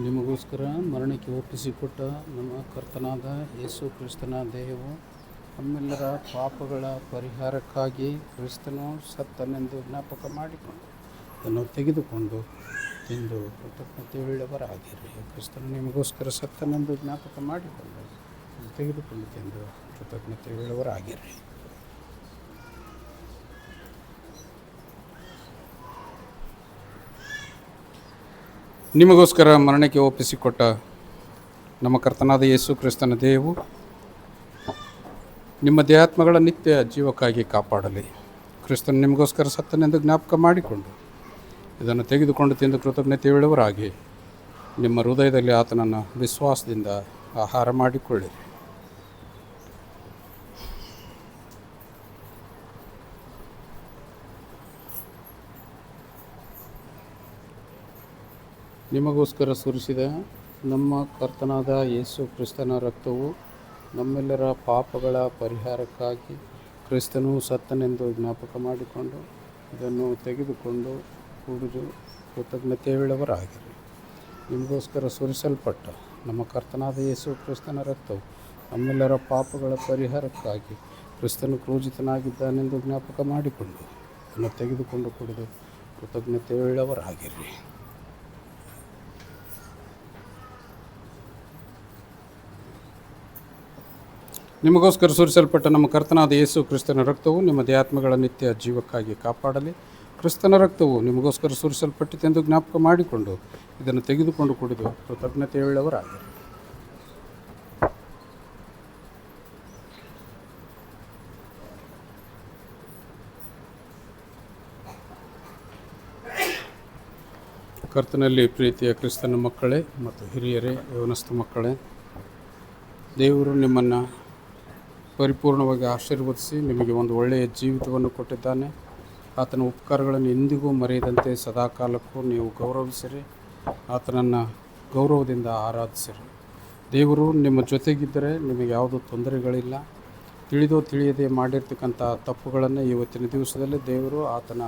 ನಿಮಗೋಸ್ಕರ ಮರಣಕ್ಕೆ ಒಪ್ಪಿಸಿಕೊಟ್ಟ ನಮ್ಮ ಕರ್ತನಾದ ಯೇಸು ಕ್ರಿಸ್ತನ ದೇಹವು ನಮ್ಮೆಲ್ಲರ ಪಾಪಗಳ ಪರಿಹಾರಕ್ಕಾಗಿ ಕ್ರಿಸ್ತನು ಸತ್ತನೆಂದು ಜ್ಞಾಪಕ ಮಾಡಿಕೊಂಡು ಅದನ್ನು ತೆಗೆದುಕೊಂಡು ತಿಂದು ಕೃತಜ್ಞತೆಯುಳ್ಳವರಾಗಿರಿ. ಕ್ರಿಸ್ತನು ನಿಮಗೋಸ್ಕರ ಸತ್ತನೆಂದು ಜ್ಞಾಪಕ ಮಾಡಿಕೊಂಡು ತೆಗೆದುಕೊಂಡು ತಿಂದು ಕೃತಜ್ಞತೆಯುಳ್ಳವರಾಗಿರಿ. ನಿಮಗೋಸ್ಕರ ಮರಣಕ್ಕೆ ಒಪ್ಪಿಸಿಕೊಟ್ಟ ನಮ್ಮ ಕರ್ತನಾದ ಯೇಸು ಕ್ರಿಸ್ತನ ದೇಹವು ನಿಮ್ಮ ದೇಹಾತ್ಮಗಳ ನಿತ್ಯ ಜೀವಕ್ಕಾಗಿ ಕಾಪಾಡಲಿ. ಕ್ರಿಸ್ತನು ನಿಮಗೋಸ್ಕರ ಸತ್ತನೆಂದು ಜ್ಞಾಪಕ ಮಾಡಿಕೊಂಡು ಇದನ್ನು ತೆಗೆದುಕೊಂಡು ತಿಂದು ಕೃತಜ್ಞತೆಯುಳ್ಳವರಾಗಿ ನಿಮ್ಮ ಹೃದಯದಲ್ಲಿ ಆತನನ್ನು ವಿಶ್ವಾಸದಿಂದ ಆಹಾರ ಮಾಡಿಕೊಳ್ಳಿರಿ. ನಿಮಗೋಸ್ಕರ ಸುರಿಸಿದ ನಮ್ಮ ಕರ್ತನಾದ ಯೇಸು ಕ್ರಿಸ್ತನ ರಕ್ತವು ನಮ್ಮೆಲ್ಲರ ಪಾಪಗಳ ಪರಿಹಾರಕ್ಕಾಗಿ ಕ್ರಿಸ್ತನು ಸತ್ತನೆಂದು ಜ್ಞಾಪಕ ಮಾಡಿಕೊಂಡು ಇದನ್ನು ತೆಗೆದುಕೊಂಡು ಕುಡಿದು ಕೃತಜ್ಞತೆಯುಳ್ಳವರಾಗಿರಿ. ನಿಮಗೋಸ್ಕರ ಸುರಿಸಲ್ಪಟ್ಟ ನಮ್ಮ ಕರ್ತನಾದ ಯೇಸು ಕ್ರಿಸ್ತನ ರಕ್ತವು ನಮ್ಮೆಲ್ಲರ ಪಾಪಗಳ ಪರಿಹಾರಕ್ಕಾಗಿ ಕ್ರಿಸ್ತನು ಕ್ರೂಜಿತನಾಗಿದ್ದಾನೆಂದು ಜ್ಞಾಪಕ ಮಾಡಿಕೊಂಡು ಇದನ್ನು ತೆಗೆದುಕೊಂಡು ಕುಡಿದು ಕೃತಜ್ಞತೆಯುಳ್ಳವರಾಗಿರಿ. ನಿಮಗೋಸ್ಕರ ಸುರಿಸಲ್ಪಟ್ಟ ನಮ್ಮ ಕರ್ತನಾದ ಯೇಸು ಕ್ರಿಸ್ತನ ರಕ್ತವು ನಿಮ್ಮ ದೇಹಾತ್ಮಗಳ ನಿತ್ಯ ಜೀವಕ್ಕಾಗಿ ಕಾಪಾಡಲಿ. ಕ್ರಿಸ್ತನ ರಕ್ತವು ನಿಮಗೋಸ್ಕರ ಸುರಿಸಲ್ಪಟ್ಟಿತೆಂದು ಜ್ಞಾಪಕ ಮಾಡಿಕೊಂಡು ಇದನ್ನು ತೆಗೆದುಕೊಂಡು ಕುಡಿದು ಕೃತಜ್ಞತೆಯುಳ್ಳವರಾಗಿರಿ. ಕರ್ತನಲ್ಲಿ ಪ್ರೀತಿಯ ಕ್ರಿಸ್ತನ ಮಕ್ಕಳೇ ಮತ್ತು ಹಿರಿಯರೇ, ಯೌವನಸ್ಥ ಮಕ್ಕಳೇ, ದೇವರು ನಿಮ್ಮನ್ನು ಪರಿಪೂರ್ಣವಾಗಿ ಆಶೀರ್ವದಿಸಿ ನಿಮಗೆ ಒಂದು ಒಳ್ಳೆಯ ಜೀವಿತವನ್ನು ಕೊಟ್ಟಿದ್ದಾನೆ. ಆತನ ಉಪಕಾರಗಳನ್ನು ಎಂದಿಗೂ ಮರೆಯದಂತೆ ಸದಾಕಾಲಕ್ಕೂ ನೀವು ಗೌರವಿಸಿರಿ, ಆತನನ್ನು ಗೌರವದಿಂದ ಆರಾಧಿಸಿರಿ. ದೇವರು ನಿಮ್ಮ ಜೊತೆಗಿದ್ದರೆ ನಿಮಗೆ ಯಾವುದೂ ತೊಂದರೆಗಳಿಲ್ಲ. ತಿಳಿದೋ ತಿಳಿಯದೆ ಮಾಡಿರ್ತಕ್ಕಂಥ ತಪ್ಪುಗಳನ್ನು ಇವತ್ತಿನ ದಿವಸದಲ್ಲಿ ದೇವರು ಆತನ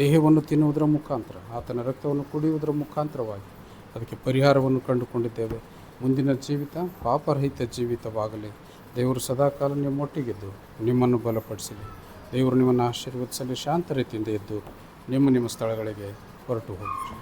ದೇಹವನ್ನು ತಿನ್ನುವುದರ ಮುಖಾಂತರ, ಆತನ ರಕ್ತವನ್ನು ಕುಡಿಯುವುದರ ಮುಖಾಂತರವಾಗಿ ಅದಕ್ಕೆ ಪರಿಹಾರವನ್ನು ಕಂಡುಕೊಂಡಿದ್ದೇವೆ. ಮುಂದಿನ ಜೀವಿತ ಪಾಪರಹಿತ ಜೀವಿತವಾಗಲಿ. ದೇವರು ಸದಾಕಾಲ ನಿಮ್ಮೊಟ್ಟಿಗೆದ್ದು ನಿಮ್ಮನ್ನು ಬಲಪಡಿಸಲಿ. ದೇವರು ನಿಮ್ಮನ್ನು ಆಶೀರ್ವದಿಸಲಿ. ಶಾಂತ ರೀತಿಯಿಂದ ಎದ್ದು ನಿಮ್ಮ ಸ್ಥಳಗಳಿಗೆ ಹೊರಟು ಹೋಗಿರಿ.